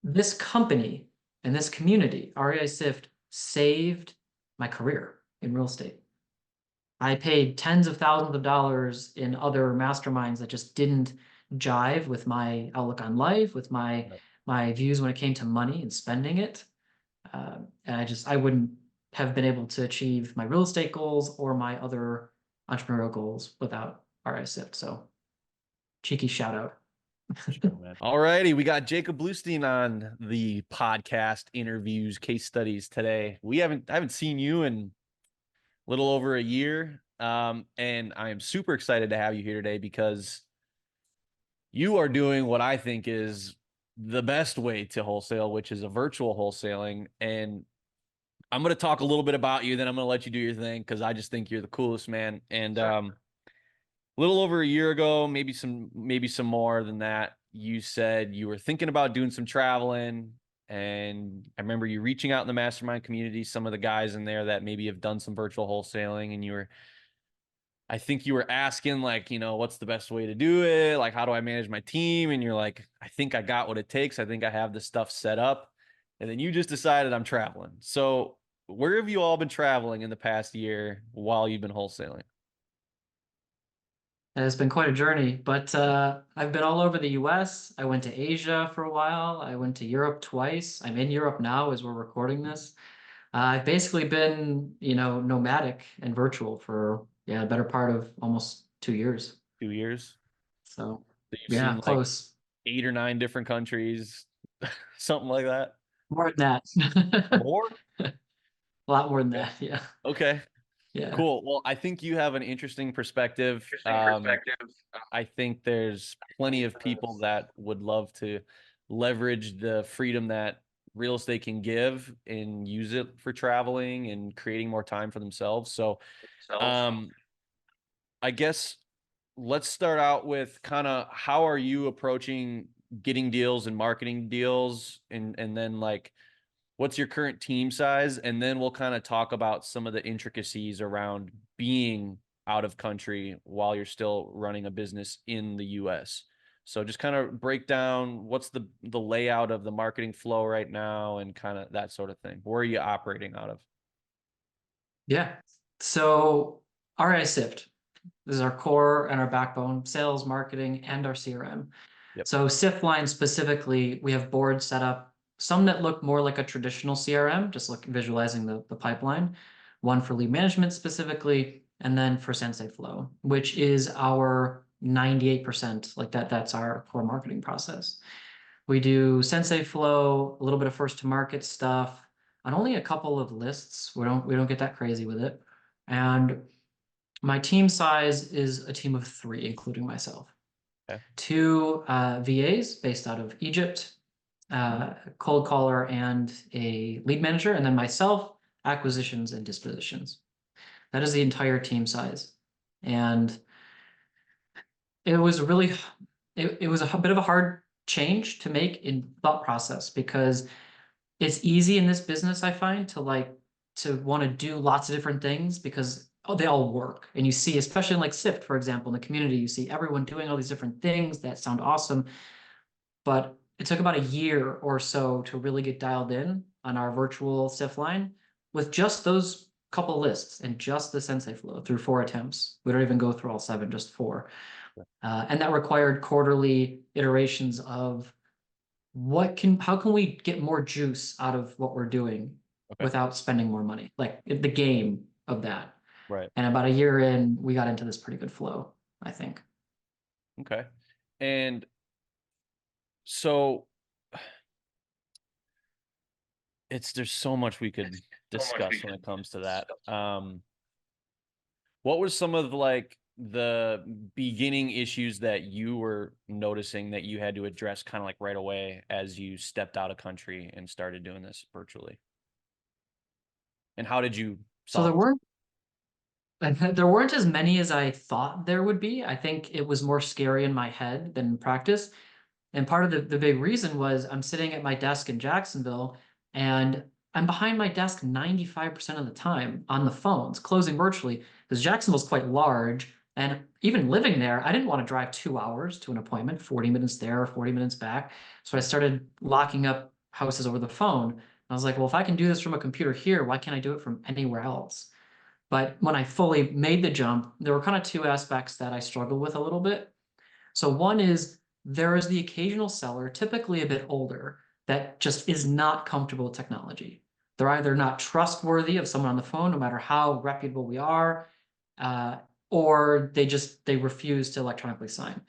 this company and this community, REI Sift, saved my career in real estate. I paid tens of thousands of dollars in other masterminds that just didn't jive with my outlook on life, with my views when it came to money and spending it. And I wouldn't have been able to achieve my real estate goals or my other entrepreneurial goals without REI Sift. So cheeky shout out. All righty, we got Jacob Bluestein on the podcast interviews, case studies today. I haven't seen you in a little over a year, and I am super excited to have you here today because you are doing what I think is the best way to wholesale, which is a virtual wholesaling. And I'm going to talk a little bit about you, then I'm going to let you do your thing because I just think you're the coolest, man. And a little over a year ago, maybe some more than that, you said you were thinking about doing some traveling. And I remember you reaching out in the mastermind community, some of the guys in there that maybe have done some virtual wholesaling, and I think you were asking, like, what's the best way to do it? Like, how do I manage my team? And you're like, I think I got what it takes. I think I have the stuff set up. And then you just decided I'm traveling. So where have you all been traveling in the past year while you've been wholesaling? It's been quite a journey, but I've been all over the US. I went to Asia for a while. I went to Europe twice. I'm in Europe now as we're recording this. I've basically been, nomadic and virtual for, a better part of almost 2 years. 2 years. So, So you've seen like close. 8 or 9 different countries, something like that. More than that. More? A lot more than that. Yeah. Okay. Yeah. Cool. Well, I think you have an interesting perspective. I think there's plenty of people that would love to leverage the freedom that real estate can give and use it for traveling and creating more time for themselves. So, I guess let's start out with kind of how are you approaching getting deals and marketing deals, and then like what's your current team size? And then we'll kind of talk about some of the intricacies around being out of country while you're still running a business in the US. So just kind of break down what's the layout of the marketing flow right now and kind of that sort of thing. Where are you operating out of? Yeah. So RI Sift, this is our core and our backbone, sales, marketing, and our CRM. Yep. So Sift line specifically, we have boards set up, some that look more like a traditional CRM, just visualizing the pipeline, one for lead management specifically, and then for Sensei Flow, which is our 98%, like that's our core marketing process. We do Sensei Flow, a little bit of first to market stuff on only a couple of lists. We don't get that crazy with it. And my team size is a team of 3, including myself. Okay. 2 VAs based out of Egypt, cold caller and a lead manager, and then myself, acquisitions and dispositions. That is the entire team size. And it was really, it was a bit of a hard change to make in thought process, because it's easy in this business, I find, to want to do lots of different things because they all work. And you see, especially in like Sift, for example, in the community, you see everyone doing all these different things that sound awesome. But it took about a year or so to really get dialed in on our virtual Sift line with just those couple lists and just the Sensei Flow through 4 attempts. We don't even go through all 7, just 4. And that required quarterly iterations of how can we get more juice out of what we're doing without spending more money? Like the game of that. Right. And about a year in, we got into this pretty good flow, I think. Okay. And so there's so much we could discuss when it comes to that. What were some of the beginning issues that you were noticing that you had to address kind of like right away as you stepped out of country and started doing this virtually? And how did you solve there weren't as many as I thought there would be. I think it was more scary in my head than in practice. And part of the big reason was I'm sitting at my desk in Jacksonville and I'm behind my desk 95% of the time on the phones, closing virtually, because Jacksonville's quite large. And even living there, I didn't want to drive 2 hours to an appointment, 40 minutes there, 40 minutes back. So I started locking up houses over the phone. And I was like, well, if I can do this from a computer here, why can't I do it from anywhere else? But when I fully made the jump, there were kind of two aspects that I struggled with a little bit. So one is there is the occasional seller, typically a bit older, that just is not comfortable with technology. They're either not trustworthy of someone on the phone, no matter how reputable we are, uh, or they refuse to electronically sign.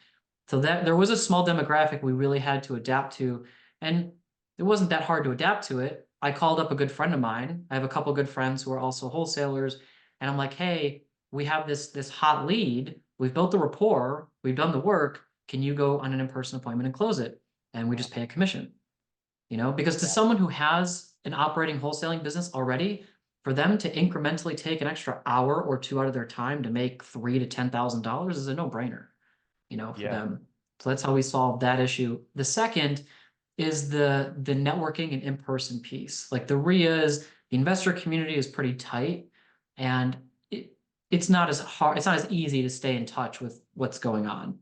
So that there was a small demographic we really had to adapt to, and it wasn't that hard to adapt to it. I called up a good friend of mine. I have a couple good friends who are also wholesalers, and I'm like, hey, we have this hot lead. We've built the rapport. We've done the work. Can you go on an in-person appointment and close it? And we just pay a commission, because to someone who has an operating wholesaling business already, for them to incrementally take an extra hour or two out of their time to make $3,000 to $10,000 is a no-brainer, for Yeah. them. So that's how we solve that issue. The second is the networking and in-person piece. Like the RIAs, the investor community is pretty tight, and it's not as hard, it's not as easy to stay in touch with what's going on.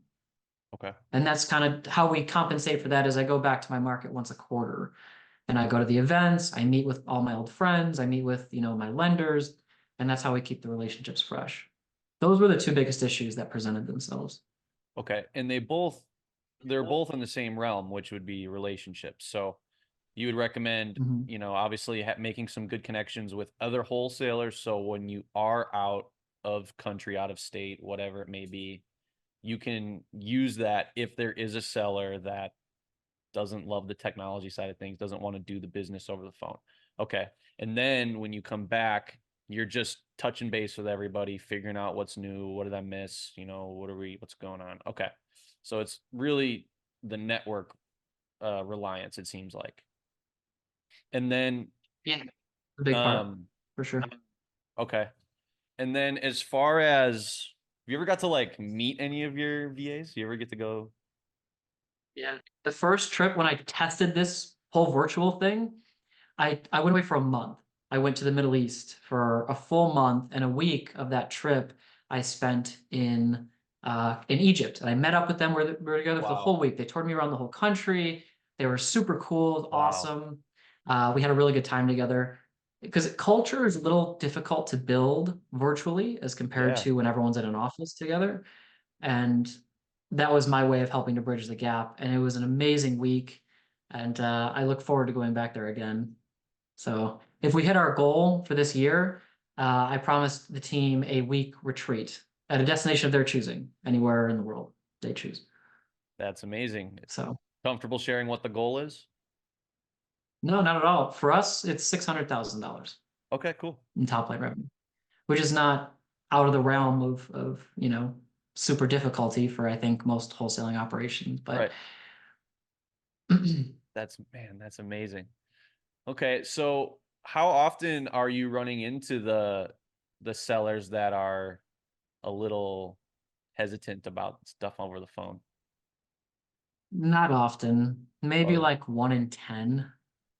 Okay. And that's kind of how we compensate for that is I go back to my market once a quarter and I go to the events, I meet with all my old friends, I meet with, my lenders, and that's how we keep the relationships fresh. Those were the two biggest issues that presented themselves. Okay. And they're both in the same realm, which would be relationships. So you would recommend, Mhm. obviously making some good connections with other wholesalers. So when you are out of country, out of state, whatever it may be, you can use that if there is a seller that doesn't love the technology side of things, doesn't want to do the business over the phone. Okay. And then when you come back, you're just touching base with everybody, figuring out what's new, what did I miss, what's going on. Okay. So it's really the network reliance, it seems like. And then Yeah, a big part um for sure. okay. And then as far as have you ever got to like meet any of your VAs? You ever get to go? Yeah. The first trip when I tested this whole virtual thing, I went away for a month. I went to the Middle East for a full month, and a week of that trip I spent in Egypt. And I met up with them. We were together for the Wow. whole week. They toured me around the whole country. They were super cool, Wow. awesome. We had a really good time together because culture is a little difficult to build virtually as compared Yeah. to when everyone's in an office together. And that was my way of helping to bridge the gap. And it was an amazing week. And I look forward to going back there again. So if we hit our goal for this year, I promised the team a week retreat at a destination of their choosing, anywhere in the world they choose. That's amazing. So Comfortable sharing what the goal is? no, not at all. For us, it's $600,000 Okay, cool. in top line revenue, which is not out of the realm of super difficulty for I think most wholesaling operations. But Right. That's amazing. Okay, so how often are you running into the sellers that are a little hesitant about stuff over the phone? not often. Oh, Maybe really? like 1 in 10,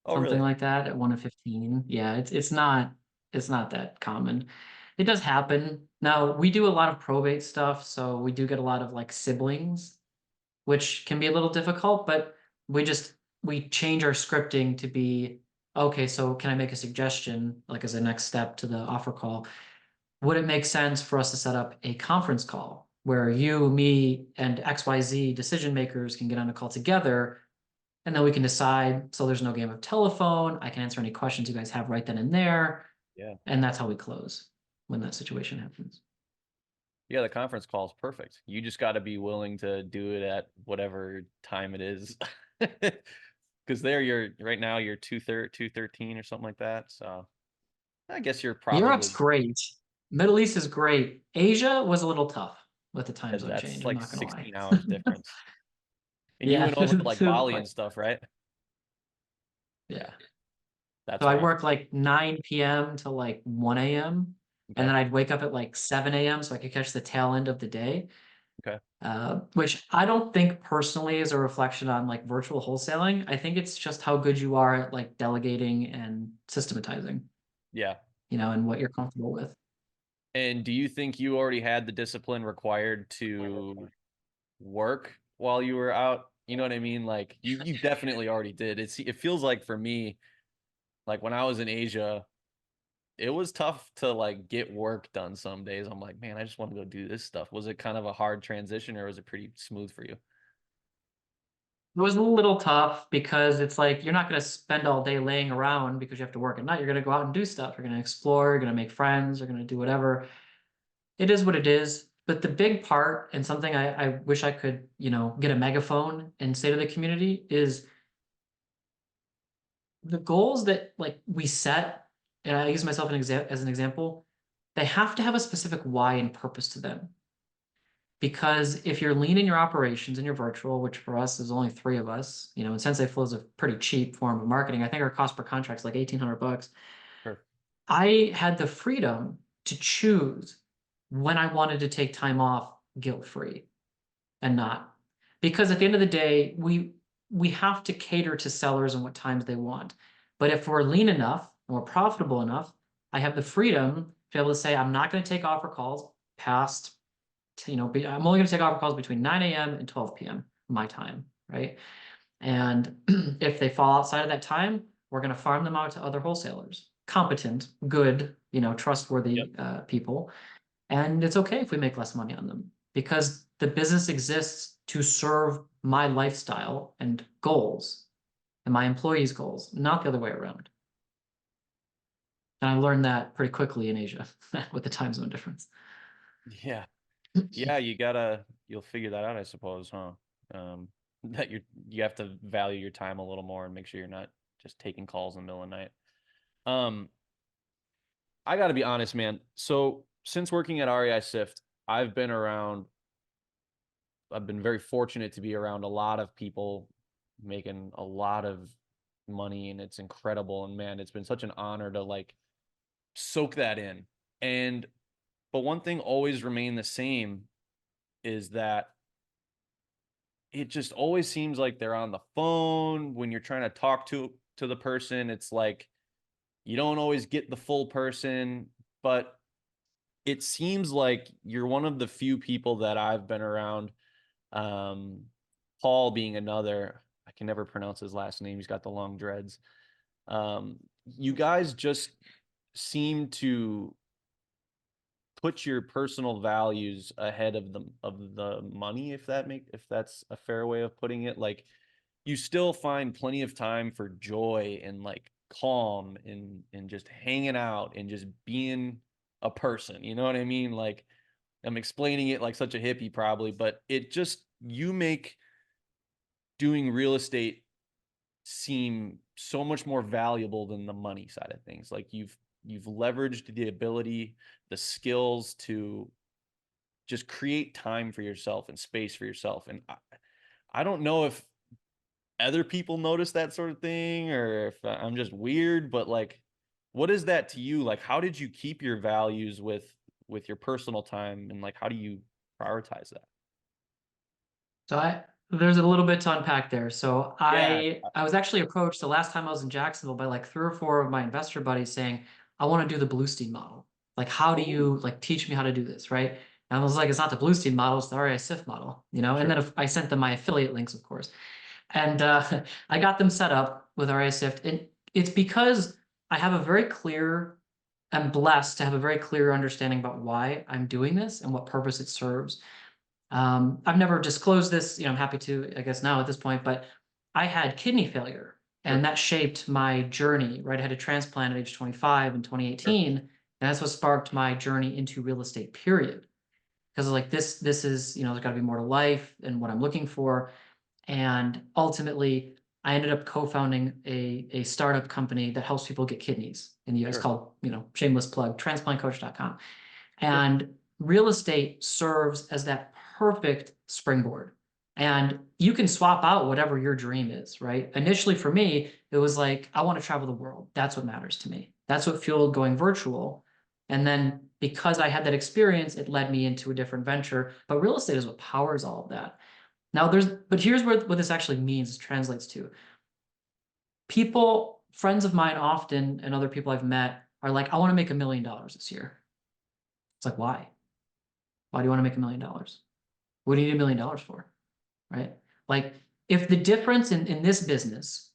Oh, something really? like that, at 1 in 15. Yeah, it's not that common. It does happen. Now, we do a lot of probate stuff, so we do get a lot of like siblings, which can be a little difficult, but we change our scripting to be, okay, so can I make a suggestion, like as a next step to the offer call? Would it make sense for us to set up a conference call where you, me, and XYZ decision makers can get on a call together, and then we can decide, so there's no game of telephone. I can answer any questions you guys have right then and there. Yeah. And that's how we close when that situation happens. Yeah, the conference call is perfect. You just got to be willing to do it at whatever time it is. Because there you're right now you're 213 or something like that. So I guess you're Europe's probably great. Middle East is great. Asia was a little tough with the time zone that's change. I'm like not gonna lie. 16 hours difference. And you Yeah, went over to like to Bali quite, and stuff, right? yeah. That's So I amazing. worked like 9 p.m. to like 1 a.m. And Okay. then I'd wake up at like 7 a.m. so I could catch the tail end of the day. Okay. Which I don't think personally is a reflection on like virtual wholesaling. I think it's just how good you are at like delegating and systematizing, Yeah. and what you're comfortable with. And do you think you already had the discipline required to work while you were out You know what I mean? Like you definitely already did. It feels like for me, like when I was in Asia, it was tough to like get work done some days. I'm like, man, I just want to go do this stuff. Was it kind of a hard transition or was it pretty smooth for you? It was a little tough because it's like you're not going to spend all day laying around because you have to work at night. You're going to go out and do stuff. You're going to explore. You're going to make friends. You're going to do whatever. It is what it is. But the big part, and something I wish I could, get a megaphone and say to the community is the goals that like we set, and I use myself as an example, they have to have a specific why and purpose to them. Because if you're lean in your operations and you're virtual, which for us is only three of us, and Sensei Flow is a pretty cheap form of marketing. I think our cost per contract is like $1,800. Sure. I had the freedom to choose when I wanted to take time off guilt-free and not. Because at the end of the day, we have to cater to sellers and what times they want. But if we're lean enough and we're profitable enough, I have the freedom to be able to say, I'm not going to take offer calls past, I'm only going to take offer calls between 9 a.m. and 12 p.m. my time, right? And if they fall outside of that time, we're going to farm them out to other wholesalers, competent, good, Yep. trustworthy people. And it's okay if we make less money on them because the business exists to serve my lifestyle and goals and my employees' goals, not the other way around. And I learned that pretty quickly in Asia with the time zone difference. Yeah. Yeah, you'll figure that out, I suppose, huh? Um, that you have to value your time a little more and make sure you're not just taking calls in the middle of the night. Um, I got to be honest, man. So since working at REI Sift, I've been around. I've been very fortunate to be around a lot of people making a lot of money, and it's incredible. And man, it's been such an honor to like soak that in. And but one thing always remained the same is that it just always seems like they're on the phone when you're trying to talk to the person. It's like you don't always get the full person, but it seems like you're one of the few people that I've been around. Um, Paul being another. I can never pronounce his last name. He's got the long dreads. You guys just seem to put your personal values ahead of the money, if that's a fair way of putting it. Like you still find plenty of time for joy and like calm and just hanging out and just being a person. You know what I mean? Like I'm explaining it like such a hippie probably, but it just you make doing real estate seem so much more valuable than the money side of things. Like you've leveraged the ability, the skills to just create time for yourself and space for yourself. And I don't know if other people notice that sort of thing or if I'm just weird, but like, what is that to you? Like, how did you keep your values with your personal time and like, how do you prioritize that? So there's a little bit to unpack there. So Yeah, I was actually approached the last time I was in Jacksonville by like three or four of my investor buddies saying, I want to do the Bluestein model. Like, how do oh, you like teach me how to do this, right? And I was like, it's not the Bluestein model, it's the REI SIF model, And sure, then if I sent them my affiliate links, of course. And I got them set up with REI SIFT. And it's because I have a very clear, I'm blessed to have a very clear understanding about why I'm doing this and what purpose it serves. I've never disclosed this, I'm happy to, I guess now at this point, but I had kidney failure and sure, that shaped my journey, right? I had a transplant at age 25 in sure, 2018, and that's what sparked my journey into real estate, period. Because like this is, there's got to be more to life and what I'm looking for. And ultimately, I ended up co-founding a startup company that helps people get kidneys in the US sure, called, shameless plug, transplantcoach.com. sure, And real estate serves as that perfect springboard. And you can swap out whatever your dream is, right? Initially for me, it was like, I want to travel the world. That's what matters to me. That's what fueled going virtual. And then because I had that experience, it led me into a different venture. But real estate is what powers all of that. Now but here's what this actually means, translates to. People, friends of mine often, and other people I've met are like, I want to make $1 million this year. It's like, why? Why do you want to make $1 million? What do you need $1 million for? Right? Like if the difference in this business,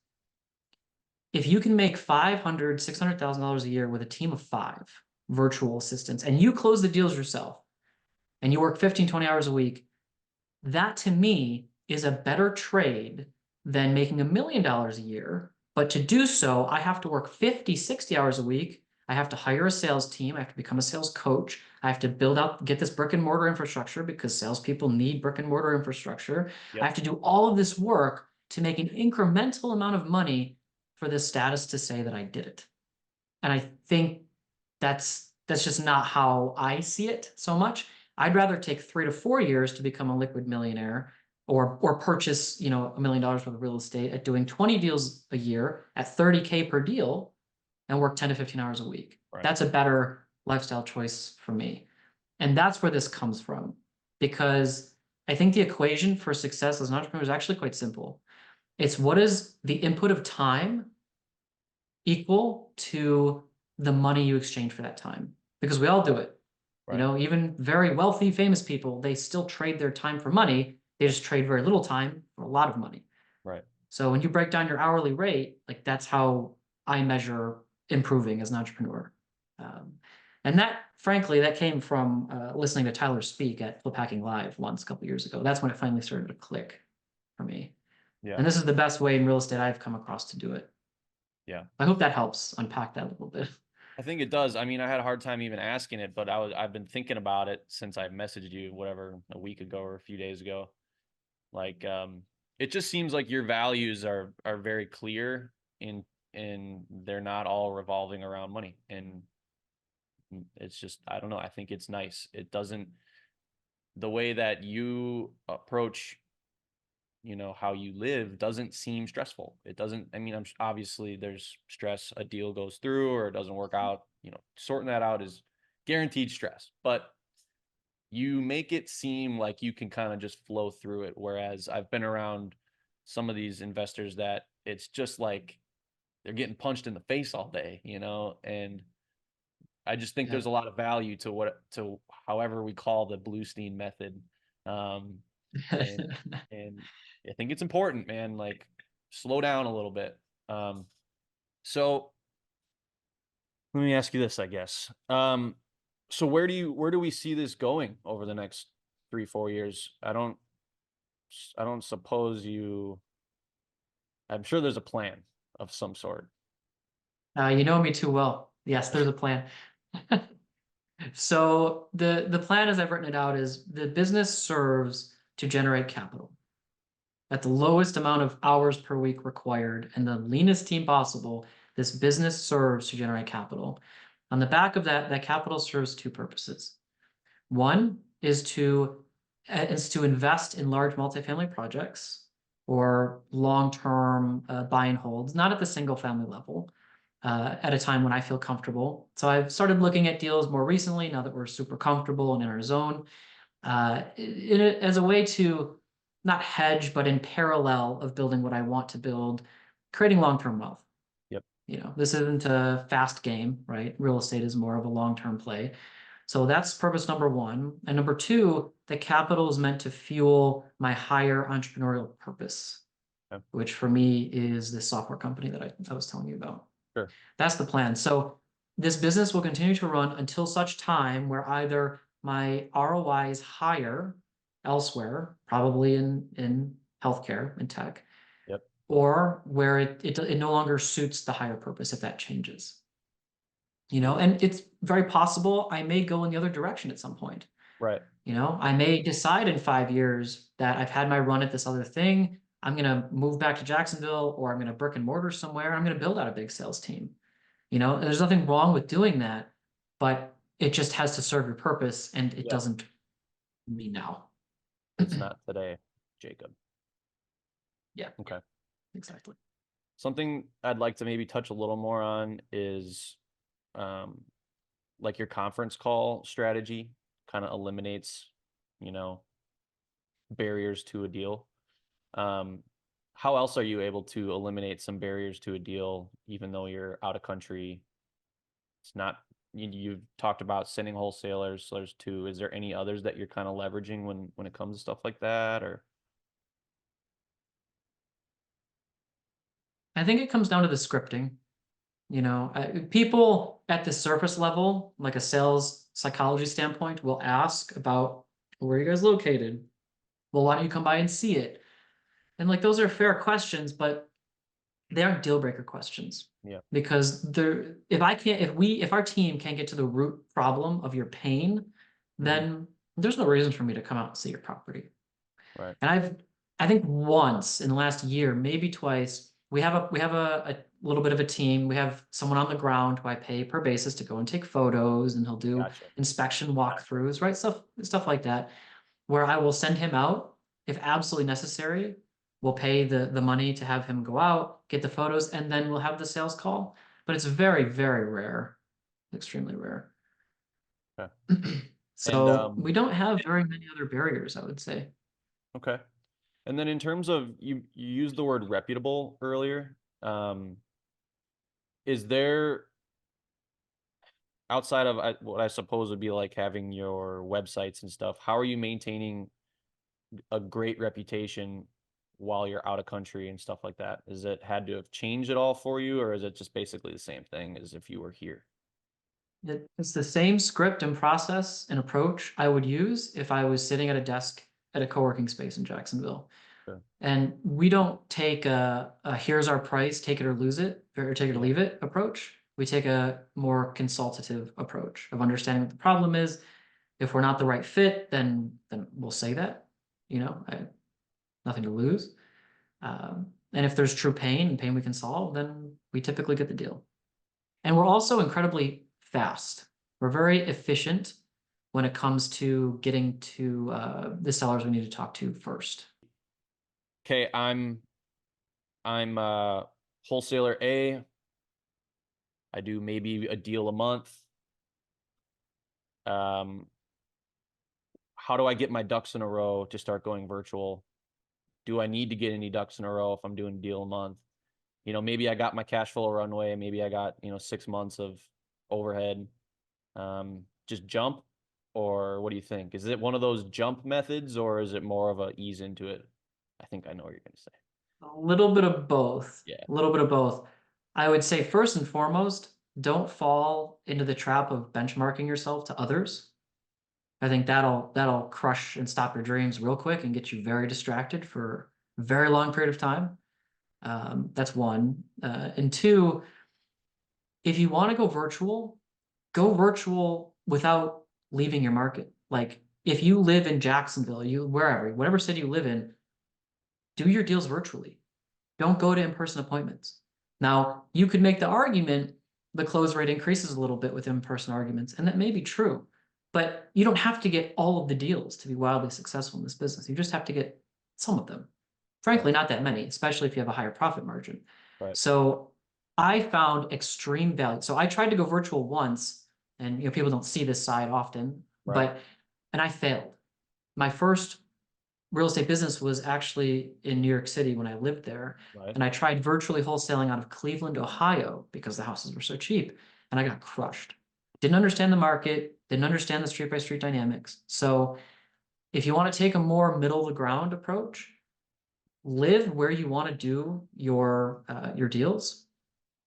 if you can make $500,000, $600,000 a year with a team of 5 virtual assistants and you close the deals yourself and you work 15, 20 hours a week, that to me is a better trade than making $1 million a year. But to do so, I have to work 50, 60 hours a week. I have to hire a sales team. I have to become a sales coach. I have to build out, get this brick and mortar infrastructure because salespeople need brick and mortar infrastructure. Yep. I have to do all of this work to make an incremental amount of money for this status to say that I did it. And I think that's just not how I see it so much. I'd rather take 3 to 4 years to become a liquid millionaire or purchase, $1 million worth of real estate at doing 20 deals a year at 30K per deal and work 10 to 15 hours a week. Right. That's a better lifestyle choice for me. And that's where this comes from, because I think the equation for success as an entrepreneur is actually quite simple. It's what is the input of time equal to the money you exchange for that time? Because we all do it. Right. Even very wealthy, famous people, they still trade their time for money. They just trade very little time for a lot of money. Right. So when you break down your hourly rate, like that's how I measure improving as an entrepreneur. And that, frankly, that came from listening to Tyler speak at Flip Hacking Live once a couple years ago. That's when it finally started to click for me. Yeah. And this is the best way in real estate I've come across to do it. Yeah. I hope that helps unpack that a little bit. I think it does. I mean, I had a hard time even asking it, but I've been thinking about it since I messaged you, whatever, a week ago or a few days ago. Like, it just seems like your values are very clear and they're not all revolving around money. And it's just, I don't know. I think it's nice. It doesn't, the way that you approach, how you live doesn't seem stressful. It doesn't, I mean, obviously there's stress, a deal goes through or it doesn't work out, sorting that out is guaranteed stress, but you make it seem like you can kind of just flow through it. Whereas I've been around some of these investors that it's just like they're getting punched in the face all day, and I just think there's a lot of value to however we call the Bluestein method. And and I think it's important, man, like slow down a little bit. So let me ask you this, I guess. So where do we see this going over the next 3-4 years? I don't suppose I'm sure there's a plan of some sort. You know me too well. Yes, there's a plan. So the plan as I've written it out is the business serves to generate capital at the lowest amount of hours per week required and the leanest team possible. This business serves to generate capital. On the back of that, that capital serves 2 purposes. One is to invest in large multifamily projects or long-term buy and holds, not at the single family level, at a time when I feel comfortable. So I've started looking at deals more recently now that we're super comfortable and in our zone, as a way to not hedge, but in parallel of building what I want to build, creating long-term wealth. Yep. This isn't a fast game, right? Real estate is more of a long-term play. So that's purpose number 1. And number 2, the capital is meant to fuel my higher entrepreneurial purpose, Yep. which for me is the software company that I was telling you about. Sure. That's the plan. So this business will continue to run until such time where either my ROI is higher elsewhere, probably in healthcare and tech, Yep. or where it no longer suits the higher purpose if that changes. And it's very possible I may go in the other direction at some point. Right. I may decide in 5 years that I've had my run at this other thing. I'm going to move back to Jacksonville, or I'm going to brick and mortar somewhere. I'm going to build out a big sales team. And there's nothing wrong with doing that, but it just has to serve your purpose, and it doesn't mean now. It's not today, Jacob. Yeah. Okay. Exactly. Something I'd like to maybe touch a little more on is like your conference call strategy kind of eliminates, barriers to a deal. How else are you able to eliminate some barriers to a deal, even though you're out of country? It's not, you've talked about sending wholesalers, so there's 2. Is there any others that you're kind of leveraging when it comes to stuff like that, or? I think it comes down to the scripting. You know, people at the surface level, like a sales psychology standpoint, will ask about where are you guys located? Well, why don't you come by and see it? And like those are fair questions, but they aren't deal breaker questions. Yeah. Because if our team can't get to the root problem of your pain, then there's no reason for me to come out and see your property. Right. And I think once in the last year, maybe twice, we have a little bit of a team. We have someone on the ground who I pay per basis to go and take photos, and he'll do Gotcha. inspection walkthroughs, right? Stuff like that, where I will send him out if absolutely necessary. We'll pay the money to have him go out, get the photos, and then we'll have the sales call. But it's very, very rare, extremely rare. Okay. And So we don't have very many other barriers, I would say. okay. And then in terms of you used the word reputable earlier. Is there outside of what I suppose would be like having your websites and stuff, how are you maintaining a great reputation while you're out of country and stuff like that? Is it had to have changed at all for you, or is it just basically the same thing as if you were here? It's the same script and process and approach I would use if I was sitting at a desk at a co-working space in Jacksonville. Sure. And we don't take a here's our price, take it or lose it, or take it or leave it approach. We take a more consultative approach of understanding what the problem is. If we're not the right fit, then we'll say that, you know, nothing to lose. And if there's true pain and pain we can solve, then we typically get the deal. And we're also incredibly fast. We're very efficient when it comes to getting to the sellers we need to talk to first. Okay, I'm wholesaler A. I do maybe a deal a month. How do I get my ducks in a row to start going virtual? Do I need to get any ducks in a row if I'm doing a deal a month? You know, maybe I got my cash flow runway, maybe I got, 6 months of overhead. Just jump, or what do you think? Is it one of those jump methods, or is it more of a ease into it? I think I know what you're going to say. A little bit of both. Yeah. A little bit of both. I would say first and foremost, don't fall into the trap of benchmarking yourself to others. I think that'll crush and stop your dreams real quick and get you very distracted for a very long period of time. That's one. And two, if you want to go virtual without leaving your market. Like if you live in Jacksonville, whatever city you live in, do your deals virtually. Don't go to in-person appointments. Now, you could make the argument the close rate increases a little bit with in-person arguments, and that may be true, but you don't have to get all of the deals to be wildly successful in this business. You just have to get some of them. Frankly, not that many, especially if you have a higher profit margin. Right. So I found extreme value. So I tried to go virtual once, and people don't see this side often, Right. and I failed. My first real estate business was actually in New York City when I lived there. Right. And I tried virtually wholesaling out of Cleveland, Ohio, because the houses were so cheap, and I got crushed. Didn't understand the market, didn't understand the street by street dynamics. So if you want to take a more middle of the ground approach, live where you want to do your deals,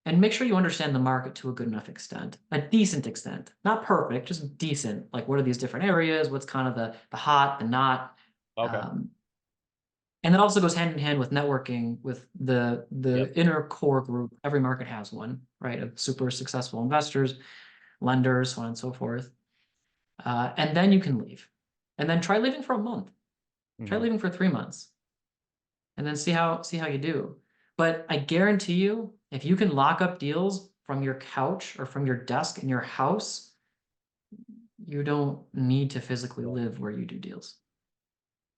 and make sure you understand the market to a good enough extent, a decent extent, not perfect, just decent. Like, what are these different areas? What's kind of the hot, the not? Okay. And that also goes hand in hand with networking with the inner core group. Every market has one, right? Of super successful investors, lenders, so on and so forth. And then you can leave. And then try leaving for a month. Try leaving for 3 months. And then see how you do. But I guarantee you, if you can lock up deals from your couch or from your desk in your house, you don't need to physically live where you do deals.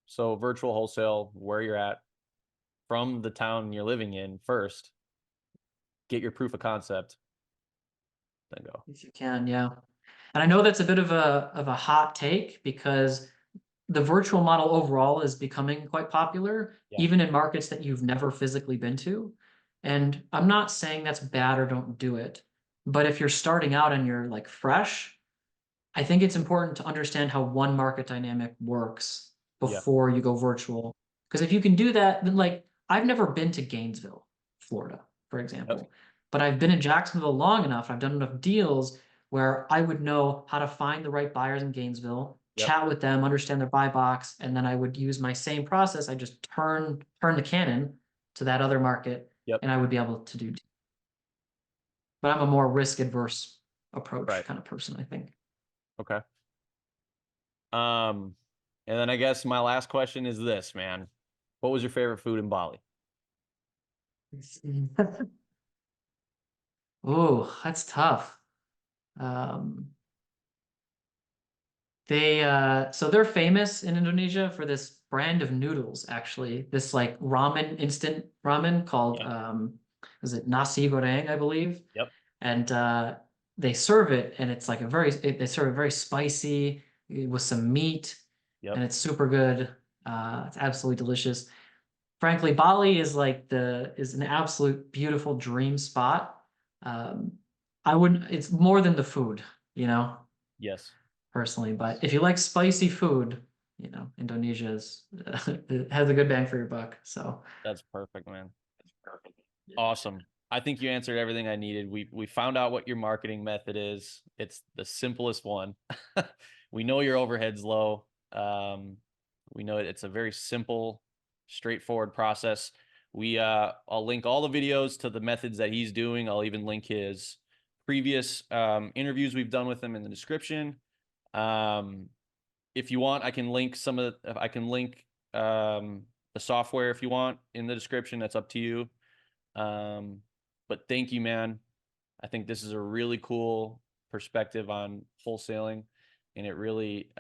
So virtual wholesale, where you're at, from the town you're living in first, get your proof of concept, then go. If you can, yeah. And I know that's a bit of a hot take because the virtual model overall is becoming quite popular, even in markets that you've never physically been to. And I'm not saying that's bad or don't do it, but if you're starting out and you're like fresh, I think it's important to understand how one market dynamic works before you go virtual. Because if you can do that, then like I've never been to Gainesville, Florida, for example. But I've been in Jacksonville long enough, I've done enough deals where I would know how to find the right buyers in Gainesville, Yep. chat with them, understand their buy box, and then I would use my same process. I just turn the cannon to that other market, Yep. and I would be able to do. But I'm a more risk adverse approach Right. kind of person, I think. Okay. And then I guess my last question is this, man. What was your favorite food in Bali? Oh, that's tough. Um, so they're famous in Indonesia for this brand of noodles, actually. This like ramen, instant ramen called Yep. is it nasi goreng, I believe? Yep. And they serve it, and it's like they serve it very spicy with some meat, Yep. and it's super good. It's absolutely delicious. Frankly, Bali is like is an absolute beautiful dream spot. Um, I wouldn't, it's more than the food, you know, Yes. personally. But if you like spicy food, you know, Indonesia's it has a good bang for your buck. So That's perfect, man. Awesome. I think you answered everything I needed. We found out what your marketing method is. It's the simplest one. We know your overhead's low. We know it's a very simple, straightforward process. I'll link all the videos to the methods that he's doing. I'll even link his previous interviews we've done with him in the description. If you want, I can link the software if you want in the description. That's up to you. But thank you, man. I think this is a really cool perspective on wholesaling, and it really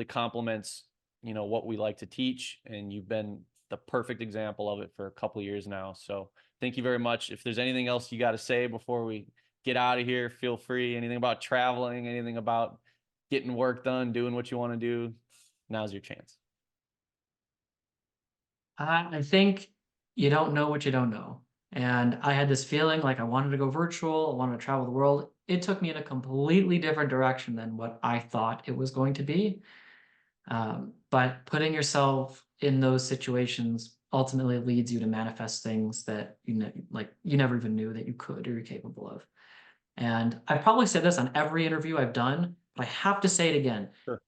complements, you know, what we like to teach, and you've been the perfect example of it for a couple of years now. So thank you very much. If there's anything else you got to say before we get out of here, feel free. Anything about traveling, anything about getting work done, doing what you want to do, now's your chance. I think you don't know what you don't know. And I had this feeling like I wanted to go virtual, I wanted to travel the world. It took me in a completely different direction than what I thought it was going to be. But putting yourself in those situations ultimately leads you to manifest things that you never even knew that you could or you're capable of. And I've probably said this on every interview I've done, but I have to say it again. Sure.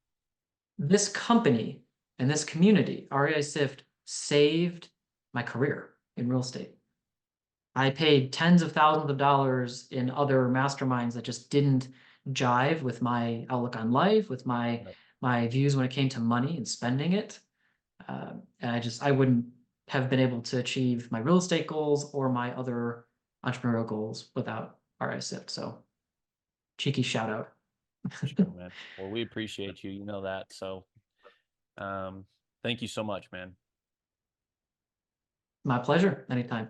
This company and this community, REI Sift, saved my career in real estate. I paid tens of thousands of dollars in other masterminds that just didn't jive with my outlook on life, with my views when it came to money and spending it. And I wouldn't have been able to achieve my real estate goals or my other entrepreneurial goals without REI Sift. So cheeky shout out. Sure, man. Well, we appreciate you. You know that. So thank you so much, man. My pleasure. Anytime.